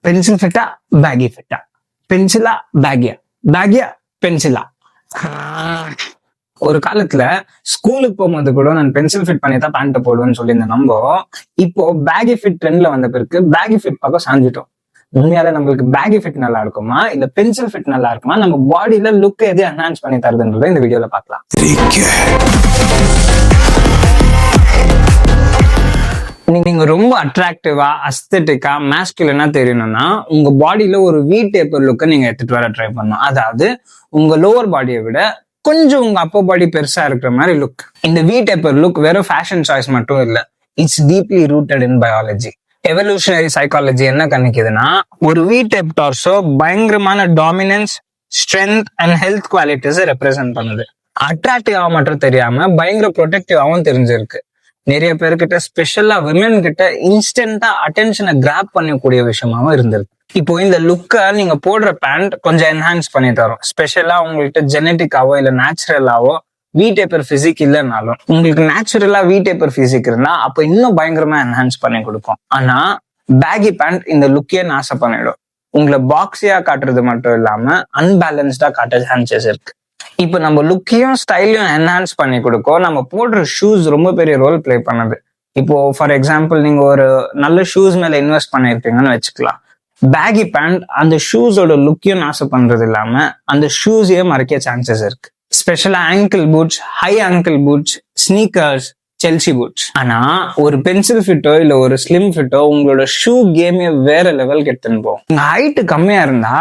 Pencil ஃபிட்டா baggy ஃபிட்டா, பென்சிலா பேகியா, பேகியா பென்சிலா. ஒரு காலத்துல ஸ்கூலுக்கு போகும்போது கூட நான் பென்சில் ஃபிட் பண்ணி தான் பேண்ட் போடுவேன்னு சொல்லியிருந்தேன். நம்ம இப்போ பேகி ஃபிட் ட்ரெண்ட்ல வந்த பிறகு பேகி ஃபிட் பக்கம் சாஞ்சிட்டோம். உண்மையால நம்மளுக்கு பேகி ஃபிட் நல்லா இருக்குமா இல்ல பென்சில் ஃபிட் நல்லா இருக்குமா, நம்ம பாடியில லுக் எது என்ஹான்ஸ் பண்ணி தருதுன்றதை இந்த வீடியோல பார்க்கலாம். நீங்க ரொம்ப அட்ராக்டிவா அஸ்தெட்டிக்கா மாஸ்குலினா தெரியணும்னா உங்க பாடியில ஒரு வி டேப்பர் லுக்கை நீங்க எடுத்துட்டு வர ட்ரை பண்ணணும். அதாவது உங்க லோவர் பாடியை விட கொஞ்சம் உங்க அப்பர் பாடி பெருசா இருக்கிற மாதிரி லுக். இந்த வி டேப்பர் லுக் வெறும் ஃபேஷன் சாய்ஸ் மட்டும் இல்ல, it's deeply rooted in biology. Evolutionary psychology என்ன கணிக்குதுன்னா, ஒரு வி டேப் டார்சோ பயங்கரமான dominance, strength and health qualities represent பண்ணுது. அட்ராக்டிவா மட்டும் தெரியாம பயங்கர ப்ரொடெக்டிவாவும் தெரிஞ்சிருக்கு. நிறைய பேர்கிட்ட ஸ்பெஷலா விமன் கிட்ட இன்ஸ்டன்டா அட்டென்ஷனை கிராப் பண்ணக்கூடிய விஷயமாவும் இருந்திருக்கு. இப்போ இந்த லுக்கை நீங்க போடுற பேண்ட் கொஞ்சம் என்ஹான்ஸ் பண்ணி தரும். ஸ்பெஷலா உங்கள்கிட்ட ஜெனட்டிக்காவோ இல்ல நேச்சுரலாவோ வி டேப்பர் பிசிக் இல்லைன்னாலும், உங்களுக்கு நேச்சுரலா வி டேப்பர் பிசிக் இருந்தா அப்ப இன்னும் பயங்கரமா என்ஹான்ஸ் பண்ணி கொடுக்கும். ஆனா பேகி பேண்ட் இந்த லுக்கே நாசம் பண்ணிடும். உங்களை பாக்ஸியா காட்டுறது மட்டும் இல்லாம அன்பேலன்ஸ்டா காட்ட சான்சஸ் இருக்கு. இப்போ நம்ம லுக்கையும் ஸ்டைலையும் என்ஹான்ஸ் பண்ணி கொடுக்கும் நம்ம போடுற ஷூஸ் ரொம்ப பெரிய ரோல் பிளே பண்ணுது. இப்போ ஃபார் எக்ஸாம்பிள் நீங்க ஒரு நல்ல ஷூஸ் மேல இன்வெஸ்ட் பண்ணிருக்கீங்கன்னு வச்சுக்கலாம். பேகி பேண்ட் அந்த ஷூஸோட லுக்கையும் நாசம் பண்றது இல்லாம அந்த ஷூஸையே மறைக்க சான்சஸ் இருக்கு. ஸ்பெஷலா angle boots, high angle boots, sneakers, Chelsea boots. ஆனா ஒரு பென்சில் ஃபிட்டோ இல்ல ஒரு ஸ்லிம் ஃபிட்டோ உங்களோட ஷூ கேமே வேற லெவலுக்கு எடுத்துன்னு போகும். உங்க ஹைட் கம்மியா இருந்தா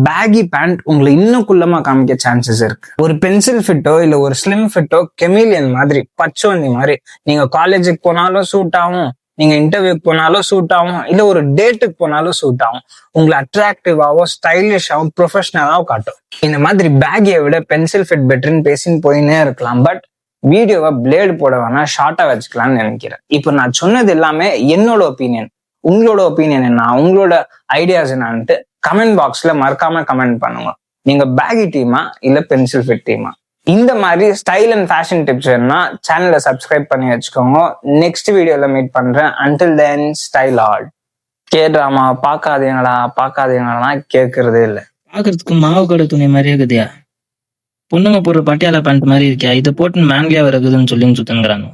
பேகி பேண்ட் உங்களை இன்னும் குள்ளமா காமிக்க சான்சஸ் இருக்கு. ஒரு பென்சில் ஃபிட்டோ இல்ல ஒரு ஸ்லிம் ஃபிட்டோ கெமிலியன் மாதிரி, பச்சோந்தி மாதிரி, நீங்க காலேஜுக்கு போனாலும் சூட் ஆகும், நீங்க இன்டர்வியூக்கு போனாலும் சூட் ஆகும், இல்ல ஒரு டேட்டுக்கு போனாலும் சூட் ஆகும். உங்களை அட்ராக்டிவாவோ ஸ்டைலிஷாவும் ப்ரொஃபஷனலாவும் காட்டும். இந்த மாதிரி பேகியை விட பென்சில் ஃபிட் பெட்டர்ன்னு பேசின்னு போயின்னே இருக்கலாம். பட் வீடியோவை பிளேடு போட வேணா ஷார்ட்டா வச்சுக்கலாம்னு நினைக்கிறேன். இப்போ நான் சொன்னது எல்லாமே என்னோட ஒப்பீனியன். உங்களோட ஒப்பீனியன் என்ன, உங்களோட ஐடியாஸ் என்னான்ட்டு கமெண்ட் பாக்ஸ்ல மறக்காம கமெண்ட் பண்ணுங்க. நீங்க பேகி டீமா இல்ல பென்சில் ஃபிட் டீமா? இந்த மாதிரி ஸ்டைல் அண்ட் ஃபேஷன் டிப்ஸ் வேணும்னா சேனலை சப்ஸ்கிரைப் பண்ணி வச்சுக்கோங்க. நெக்ஸ்ட் வீடியோல மீட் பண்றேன். Until then style all. கேட்ராமா பாக்காதீங்களா கேட்கறதே இல்லை. பாக்குறதுக்கு மாவு கடை துணி மாதிரியே இருக்குதியா, பொண்ணுங்க போடுற பட்டியாலா பேண்ட் மாதிரி இருக்கியா, இதை போட்டு மேன்லியா வருதுன்னு சொல்லி சுத்துங்கிறாங்க.